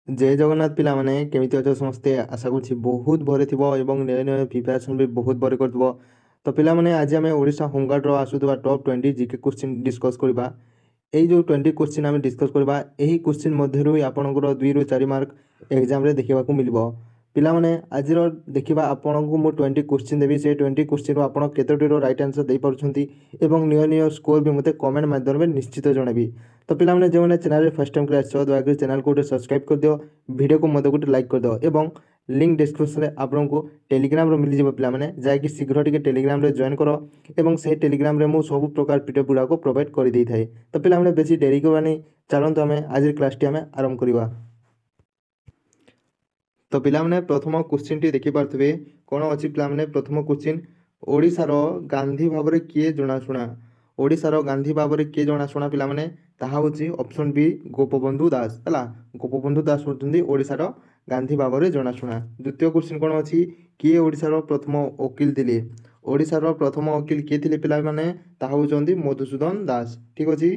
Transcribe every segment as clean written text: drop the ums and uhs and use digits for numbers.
जय जगन्नाथ पिला माने केमिति अछ समस्ते आशा करूछि बहुत भरे थिबो एवं नय नय प्रिपरेशन भी बहुत भरे करथिबो। तो पिला माने आज आमे ओडिसा होमगार्ड रो आसुथबा टॉप 20 जीके क्वेश्चन डिस्कस करबा। एई जो 20 क्वेश्चन आमे डिस्कस करबा एही क्वेश्चन मध्यरु आपनकर 2 रु 4 मार्क एग्जाम रे देखिबाकू मिलबो। पिला माने आज रो देखिबा आपनकू मु 20 क्वेश्चन देबी से 20 क्वेश्चन रो आपन केतोटी रो राइट आंसर देई पारुछंती एवं निय निय स्कोर भी मते कमेंट माध्यम में निश्चित जणाबी। तो पिला माने जो माने चैनल रे फर्स्ट टाइम क्लास छ दया कर चैनल को सब्सक्राइब कर दियो, वीडियो को मते गोटे लाइक कर दियो एवं लिंक डिस्क्रिप्शन में आपको टेलीग्राम रो मिल जिवो पिला माने जाय शीघ्र टिके टेलीग्राम रे जॉइन करो एवं से टेलीग्राम रे मु सब प्रकार पीडीएफ गुडा को प्रोवाइड कर दी थाए। तो पिला माने बेसी देरी करबानी चलंतु आमे आज क्लास टी आमे आरंभ करिवा। तो पिला माने प्रथम क्वेश्चन टी देखि पारथबे कोन अछि पिला माने प्रथम क्वेश्चन ओडिसा रो गांधी भाबरे किए जणाशुना। ओडिसा रो गांधी भाबरे किए जणाशुना पिला माने ताहा होची ऑप्शन बी गोपबंधु दास हला। गोपबंधु दास होतुंदी ओडिसा रो गांधी भाबरे जणाशुना। द्वितीय क्वेश्चन कोन अछि किए ओडिसा रो प्रथम वकील थिले। ओडिसा रो प्रथम वकील किए थिले पिला माने ताहा होचंदी मधुसूदन दास। ठीक अछि।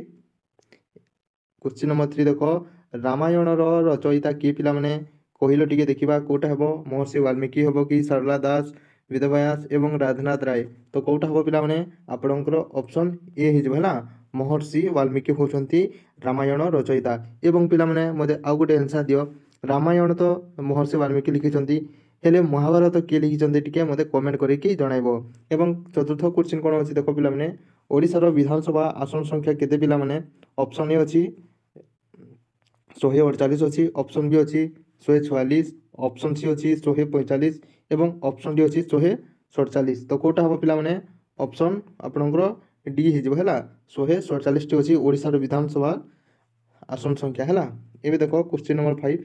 क्वेश्चन नंबर 3 देखो रामायण रो रचयिता किए पिला माने कहिलो टिके देखिबा कोटा हबो महर्षि वाल्मीकि हबो कि सरला दास वेदव्यास एवं राधनाथ राय। तो कोटा हबो पिला माने आपनकर ऑप्शन ए हि जबला महर्षि वाल्मीकि होचंती रामायण रचयिता। एवं पिला माने मते आ गुटे आंसर दियो रामायण तो महर्षि वाल्मीकि लिखिचंती हेले महाभारत किए लिखिचंती टिके मते कमेंट करिकि जणाइबो। एवं चतुर्थ क्वेश्चन कोन अछि देखो पिला माने ओडिसा रो विधानसभा आसन संख्या केते पिला माने ऑप्शन ए अछि 148 अछि, ऑप्शन बी अछि 144, ऑप्शन सी अछि 145 एवं ऑप्शन डी अछि 147। तो कोटा हबो पिला माने ऑप्शन आपनकर डी हि जबो हला 147 टी अछि ओडिसा रो विधानसभा आसन संख्या हला। एबे देखो क्वेश्चन नंबर 5।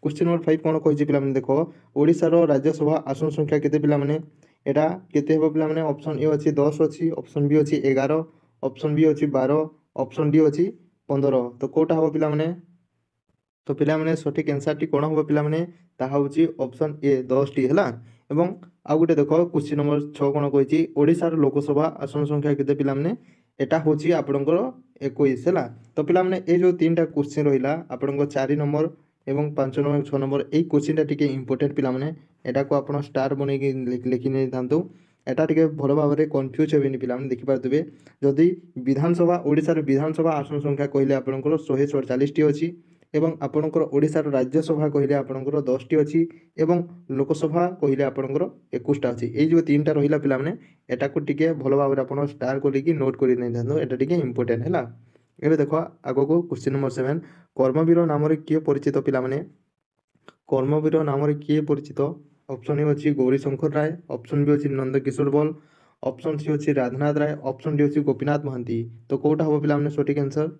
क्वेश्चन नंबर 5 कोन कहि जे पिला माने देखो ओडिसा रो राज्यसभा आसन संख्या केते पिला माने एटा केते हबो पिला माने ऑप्शन ए अछि 10 अछि, ऑप्शन बी अछि 11, ऑप्शन बी अछि 12, ऑप्शन डी अछि 15। तो कोटा हबो पिला माने तो पिला माने सठिक आंसर टी कोन हबो पिला माने ताहा होची ऑप्शन ए 10 टी हला। एवं आ गुटे देखो क्वेश्चन नंबर 6 कोन कहिची ओडिसा रो लोकसभा आसन संख्या केते पिला माने एटा होची आपनकर 21 हला। तो पिला माने ए जो तीनटा क्वेश्चन रहिला आपनकर 4 नंबर एवं 5 नंबर 6 नंबर ए क्वेश्चन टा टिके इंपोर्टेंट पिला माने एटा को आपण स्टार बनै के लिखि नै थांतु एटा टिके भलो भाबरे कंफ्यूज हेबिनी पिला माने देखि पारतबे जदि विधानसभा ओडिसा रो विधानसभा आसन संख्या कहिले आपनकर 147 टी अछि एवं आपनकर ओडिसा रो राज्यसभा कहिले आपनकर 10 टी अछि एवं लोकसभा कहिले आपनकर 21 टा अछि। ए जो तीनटा रहिला पिला माने एटा को टिके भलो भाबरे आपण स्टार करिकि नोट करि नै थांतु एटा टिके इंपोर्टेंट हला। एबे देखो आगो को क्वेश्चन नंबर 7 कर्मवीर नाम रे किए परिचित पिला माने कर्मवीर नाम रे किए परिचित ऑप्शन ए अछि गौरी शंकर राय, ऑप्शन बी अछि नंद किशोर बल, ऑप्शन सी अछि राधनाथ राय, ऑप्शन डी अछि गोपीनाथ महांती। तो कोटा हबो पिला माने सठिक आंसर।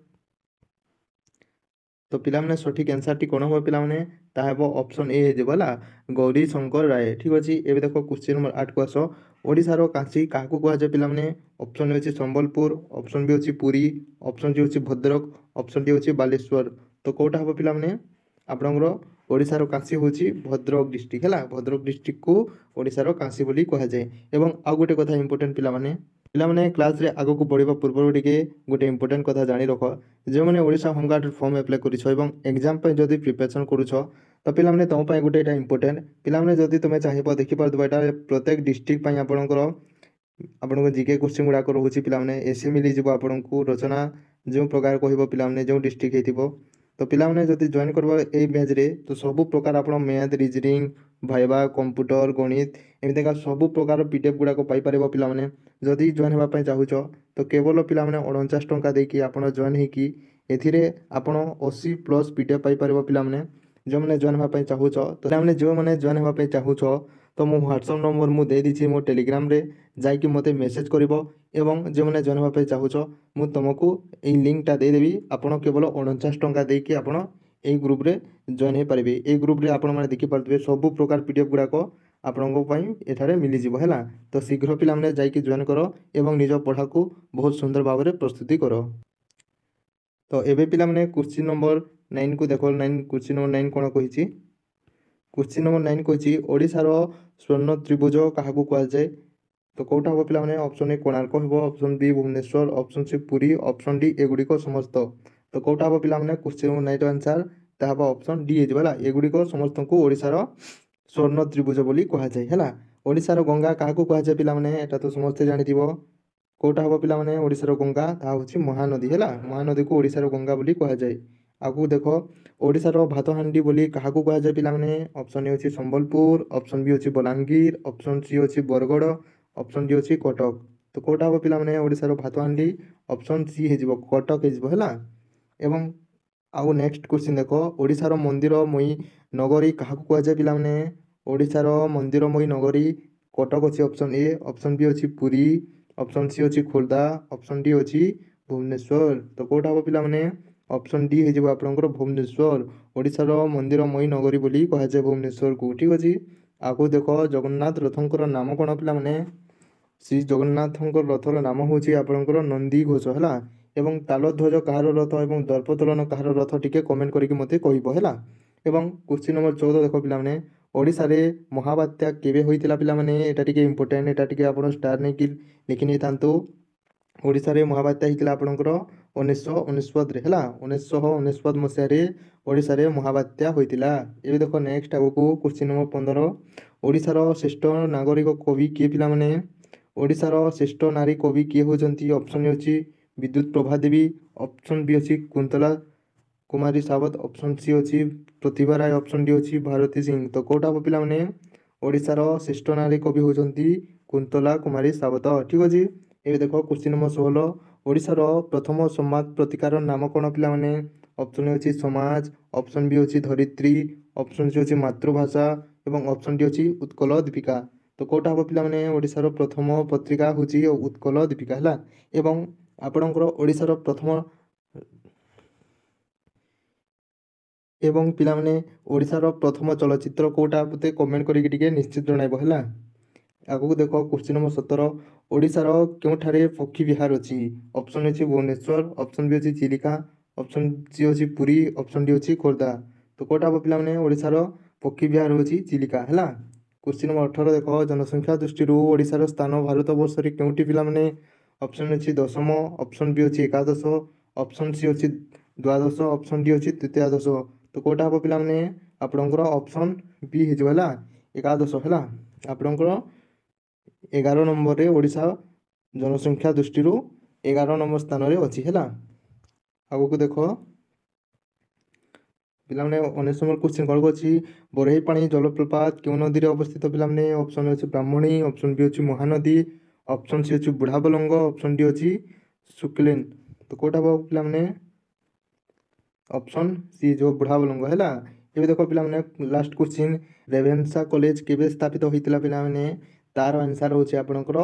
तो पिला माने सठिक आंसर टी कोन हबो पिला माने ता हबो ऑप्शन ए हे जबला गौरी शंकर राय। ठीक अछि। एबे देखो क्वेश्चन नंबर 8 को आसो ओडिसा रो काशी काहाकू कहै जे पिला माने ऑप्शन ए अछि संबलपुर, ऑप्शन बी अछि पुरी, ऑप्शन सी अछि भद्रक, ऑप्शन डी अछि बालेश्वर। तो कोटा हबो पिला माने आपनकर ओडिसा रो काशी होची भद्रक डिस्ट्रिक्ट हला। भद्रक डिस्ट्रिक्ट को ओडिसा रो काशी बोली कहै जाय। एवं आ गुटे कथा इंपोर्टेंट पिला माने क्लास रे आगो को पढिबा पूर्व टिके गुटे इंपोर्टेंट कथा जानि रखो जे माने ओडिसा होमगार्ड फॉर्म अप्लाई करिछ एवं एग्जाम पे जदि प्रिपरेशन करूछ तो पिला माने तम पय गुटे एटा इंपोर्टेंट पिला माने जदि तुमे चाहिबो देखि पारदबो एटा प्रत्येक डिस्ट्रिक्ट पय आपनकर आपनको जीके क्वेश्चन गुडा को रहउछि पिला माने एसे मिली जिवो आपनको रचना जो प्रकार कहइबो पिला माने जो डिस्ट्रिक्ट हेतिबो। तो पिला माने जदि जॉइन करबो ए बैच रे तो सब प्रकार आपण मैथ रीजनिंग भाइबा कंप्यूटर गणित एमिते का सब प्रकार पीडीएफ गुडा को पाई परबो पिला माने जदि जॉइन हेबा पय चाहूछ तो केवल पिला माने 49 टंका देकी आपण जॉइन हेकी एथिरे आपण 80 प्लस पीडीएफ पाई परबो पिला माने जो माने जॉइन हेबा पय चाहूछ तो पिला माने जो माने जॉइन हेबा पय चाहूछ तो मो व्हाट्सएप नंबर मु दे दिछि मो टेलीग्राम रे जाई कि मते मेसेज करिवो एवं जो माने जॉइन हेबा पय चाहूछ मु तुमको ए लिंक टा दे देबी आपण केवल 49 टंका देकी आपण ए ग्रुप रे जॉइन हे पारिबे। ए ग्रुप रे आपण माने देखि पारतबे सब प्रकार पीडीएफ गुडा को आपनको पय एठारे मिली जिवो हैला। तो शीघ्र पिला माने जाई कि जॉइन करो एवं निज पढ़ा को बहुत सुंदर भाव रे प्रस्तुति करो। तो एबे पिला माने क्वेश्चन नंबर 9 को देखो 9 क्वेश्चन नंबर 9 कोन कहिछि क्वेश्चन नंबर 9 कहिछि ओडिसा रो स्वर्ण त्रिभुज काहाकू कहै जाय। तो कोटा हबो पिला माने ऑप्शन ए कोणार्क हबो, option B Bhubaneswar, option C Puri, option D एगुडी को समस्त। तो कोटा हबो पिला माने क्वेश्चन नंबर 9 रो आंसर ତାହା ହେବ ଅପସନ୍ ଡି ହେଇଯିବ ହେଲା। ଏଗୁଡ଼ିକ ସମସ୍ତଙ୍କୁ ଓଡ଼ିଶାର ସ୍ୱର୍ଣ୍ଣ ତ୍ରିଭୁଜ ବୋଲି କୁହାଯାଏ ହେଲା। ଓଡ଼ିଶାର ଗଙ୍ଗା କାହାକୁ କୁହାଯାଏ ପିଲାମାନେ? ଏଟା ତ ସମସ୍ତେ ଜାଣିଥିବ। କେଉଁଟା ହେବ ପିଲାମାନେ ଓଡ଼ିଶାର ଗଙ୍ଗା? ତାହା ହେଉଛି ମହାନଦୀ ହେଲା। ମହାନଦୀକୁ ଓଡ଼ିଶାର ଗଙ୍ଗା ବୋଲି କୁହାଯାଏ। ଆଗକୁ ଦେଖ, ଓଡ଼ିଶାର ଭାତହାଣ୍ଡି ବୋଲି କାହାକୁ କୁହାଯାଏ ପିଲାମାନେ? ଅପସନ୍ ଏ ହେଉଛି ସମ୍ବଲପୁର, ଅପସନ୍ ବି ହେଉଛି ବଲାଙ୍ଗୀର, ଅପସନ୍ ସି ହେଉଛି ବରଗଡ଼, ଅପସନ୍ ଡି ହେଉଛି କଟକ। ତ କେଉଁଟା ହେବ ପିଲାମାନେ ଓଡ଼ିଶାର ଭାତହାଣ୍ଡି? ଅପସନ୍ ସି ହେଇଯିବ, କଟକ ହେଇଯିବ ହେଲା। ଏବଂ ଆଉ ନେକ୍ସଟ କ୍ୱେଶ୍ଚିନ୍ ଦେଖ, ଓଡ଼ିଶାର ମନ୍ଦିରମୟୀ ନଗରୀ କାହାକୁ କୁହାଯାଏ ପିଲାମାନେ? ଓଡ଼ିଶାର ମନ୍ଦିରମୟୀ ନଗରୀ କଟକ ଅଛି ଅପସନ୍ ଏ, ଅପସନ୍ ବି ଅଛି ପୁରୀ, ଅପସନ୍ ସି ଅଛି ଖୋର୍ଦ୍ଧା, ଅପସନ୍ ଡି ଅଛି ଭୁବନେଶ୍ୱର। ତ କେଉଁଟା ହେବ ପିଲାମାନେ? ଅପସନ୍ ଡି ହେଇଯିବ ଆପଣଙ୍କର ଭୁବନେଶ୍ୱର। ଓଡ଼ିଶାର ମନ୍ଦିରମୟୀ ନଗରୀ ବୋଲି କୁହାଯାଏ ଭୁବନେଶ୍ୱରକୁ। ଠିକ୍ ଅଛି। ଆଗକୁ ଦେଖ, ଜଗନ୍ନାଥ ରଥଙ୍କର ନାମ କ'ଣ ପିଲାମାନେ? ଶ୍ରୀ ଜଗନ୍ନାଥଙ୍କ ରଥର ନାମ ହେଉଛି ଆପଣଙ୍କର ନନ୍ଦିଘୋଷ ହେଲା। ଏବଂ ତାଳଧ୍ୱଜ କାହାର ରଥ ଏବଂ ଦର୍ପଦଳନ କାହାର ରଥ? ଟିକେ କମେଣ୍ଟ କରିକି ମୋତେ କହିବ ହେଲା। ଏବଂ କ୍ୱେଶ୍ଚିନ୍ ନମ୍ବର 14 ଦେଖ ପିଲାମାନେ, ଓଡ଼ିଶାରେ ମହାବାତ୍ୟା କେବେ ହୋଇଥିଲା ପିଲାମାନେ? ଏଇଟା ଟିକେ ଇମ୍ପୋର୍ଟାଣ୍ଟ, ଏଇଟା ଟିକେ ଆପଣ ଷ୍ଟାର ନେଇକି ଲେଖି ନେଇଥାନ୍ତୁ। ଓଡ଼ିଶାରେ ମହାବାତ୍ୟା ହେଇଥିଲା ଆପଣଙ୍କର 1999ରେ ହେଲା। 1999 ମସିହାରେ ଓଡ଼ିଶାରେ ମହାବାତ୍ୟା ହୋଇଥିଲା। ଏବେ ଦେଖ ନେକ୍ସଟ ଆଗକୁ କ୍ୱେଶ୍ଚିନ୍ ନମ୍ବର 15, ଓଡ଼ିଶାର ଶ୍ରେଷ୍ଠ ନାଗରିକ କବି କିଏ ପିଲାମାନେ? ଓଡ଼ିଶାର ଶ୍ରେଷ୍ଠ ନାରୀ କବି କିଏ ହେଉଛନ୍ତି? ଅପସନ୍ ହେଉଛି ବିଦ୍ୟୁତ ପ୍ରଭା ଦେବୀ, ଅପସନ୍ ବି ଅଛି କୁନ୍ତଳା କୁମାରୀ ସାବତ, ଅପସନ୍ ସି ଅଛି ପ୍ରତିଭା ରାୟ, ଅପସନ୍ ଡି ଅଛି ଭାରତୀ ସିଂ। ତ କେଉଁଟା ହେବ ପିଲାମାନେ? ଓଡ଼ିଶାର ଶ୍ରେଷ୍ଠ ନାରୀ କବି ହେଉଛନ୍ତି କୁନ୍ତଳା କୁମାରୀ ସାବତ। ଠିକ୍ ଅଛି। ଏବେ ଦେଖ କ୍ୱେଶ୍ଚିନ୍ ନମ୍ବର 16, ଓଡ଼ିଶାର ପ୍ରଥମ ସମ୍ବାଦ ପତ୍ରିକାର ନାମ କ'ଣ ପିଲାମାନେ? ଅପସନ୍ ହେଉଛି ସମାଜ, ଅପସନ୍ ବି ଅଛି ଧରିତ୍ରୀ, ଅପସନ୍ ସି ଅଛି ମାତୃଭାଷା ଏବଂ ଅପସନ୍ ଡି ଅଛି ଉତ୍କଳ ଦୀପିକା। ତ କେଉଁଟା ହେବ ପିଲାମାନେ? ଓଡ଼ିଶାର ପ୍ରଥମ ପତ୍ରିକା ହେଉଛି ଉତ୍କଳ ଦୀପିକା ହେଲା। ଏବଂ ଆପଣଙ୍କର ଓଡ଼ିଶାର ପ୍ରଥମ ଏବଂ ପିଲାମାନେ ଓଡ଼ିଶାର ପ୍ରଥମ ଚଳଚ୍ଚିତ୍ର କେଉଁଟା? ମୋତେ କମେଣ୍ଟ କରିକି ଟିକେ ନିଶ୍ଚିତ ଜଣାଇବ ହେଲା। ଆଗକୁ ଦେଖ କ୍ୱେଶ୍ଚିନ୍ ନମ୍ବର 17, ଓଡ଼ିଶାର କେଉଁଠାରେ ପକ୍ଷୀ ବିହାର ଅଛି? ଅପସନ୍ ଅଛି ଭୁବନେଶ୍ୱର, ଅପସନ୍ ବି ଅଛି ଚିଲିକା, ଅପସନ୍ ସି ଅଛି ପୁରୀ, ଅପସନ୍ ଡି ଅଛି ଖୋର୍ଦ୍ଧା। ତ କେଉଁଟା ହେବ ପିଲାମାନେ? ଓଡ଼ିଶାର ପକ୍ଷୀ ବିହାର ହେଉଛି ଚିଲିକା ହେଲା। କ୍ୱେଶ୍ଚିନ୍ ନମ୍ବର 18 ଦେଖ, ଜନସଂଖ୍ୟା ଦୃଷ୍ଟିରୁ ଓଡ଼ିଶାର ସ୍ଥାନ ଭାରତବର୍ଷରେ କେଉଁଠି ପିଲାମାନେ? ଅପସନ୍ ଅଛି ଦଶମ, ଅପସନ୍ ବି ଅଛି ଏକାଦଶ, ଅପସନ୍ ସି ଅଛି ଦ୍ୱାଦଶ, ଅପସନ୍ ଡି ଅଛି ତୃତୀୟାଦଶ। ତ କେଉଁଟା ହେବ ପିଲାମାନେ? ଆପଣଙ୍କର ଅପସନ୍ ବି ହେଇଯିବ ହେଲା, ଏକାଦଶ ହେଲା। ଆପଣଙ୍କର 11 ନମ୍ବରରେ ଓଡ଼ିଶା ଜନସଂଖ୍ୟା ଦୃଷ୍ଟିରୁ 11 ନମ୍ବର ସ୍ଥାନରେ ଅଛି ହେଲା। ଆଗକୁ ଦେଖ ପିଲାମାନେ 19 ନମ୍ବର କ୍ୱେଶ୍ଚିନ୍ କ'ଣ ଅଛି? ବରେହି ପାଣି ଜଳପ୍ରପାତ କେଉଁ ନଦୀରେ ଅବସ୍ଥିତ ପିଲାମାନେ? ଅପସନ୍ ଅଛି ବ୍ରାହ୍ମଣୀ, ଅପସନ୍ ବି ଅଛି ମହାନଦୀ, ଅପସନ୍ ସି ଅଛି ବୁଢ଼ାବଲଙ୍ଗ, ଅପସନ୍ ଡି ଅଛି ସୁକ୍ଲେନ୍। ତ କେଉଁଟା ହେବ ପିଲାମାନେ? ଅପସନ୍ ସି ଯେଉଁ ବୁଢ଼ାବଲଙ୍ଗ ହେଲା। ଏବେ ଦେଖ ପିଲାମାନେ ଲାଷ୍ଟ କ୍ୱେଶ୍ଚିନ୍, ରେଭେନ୍ସା କଲେଜ କେବେ ସ୍ଥାପିତ ହୋଇଥିଲା ପିଲାମାନେ? ତାର ଆନ୍ସର ହେଉଛି ଆପଣଙ୍କର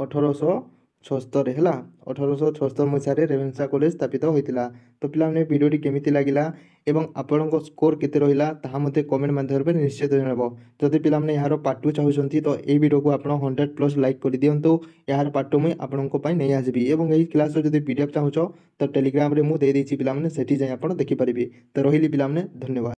1876 ହେଲା। 1876 ମସିହାରେ ରେଭେନ୍ସା କଲେଜ ସ୍ଥାପିତ ହୋଇଥିଲା। ତ ପିଲାମାନେ ଭିଡ଼ିଓଟି କେମିତି ଲାଗିଲା ଏବଂ ଆପଣଙ୍କ ସ୍କୋର କେତେ ରହିଲା ତାହା ମୋତେ କମେଣ୍ଟ ମାଧ୍ୟମରେ ନିଶ୍ଚିତ ଜଣାଇବ। ଯଦି ପିଲାମାନେ ଏହାର ପାର୍ଟ 2 ଚାହୁଁଛନ୍ତି ତ ଏହି ଭିଡ଼ିଓକୁ ଆପଣ 100+ ଲାଇକ୍ କରିଦିଅନ୍ତୁ। ଏହାର ପାର୍ଟ 2 ମୁଁ ଆପଣଙ୍କ ପାଇଁ ନେଇ ଆସିବି। ଏବଂ ଏହି କ୍ଲାସ୍ର ଯଦି PDF ଚାହୁଁଛ ତ ଟେଲିଗ୍ରାମରେ ମୁଁ ଦେଇଦେଇଛି ପିଲାମାନେ, ସେଠି ଯାଇ ଆପଣ ଦେଖିପାରିବେ। ତ ରହିଲି ପିଲାମାନେ, ଧନ୍ୟବାଦ।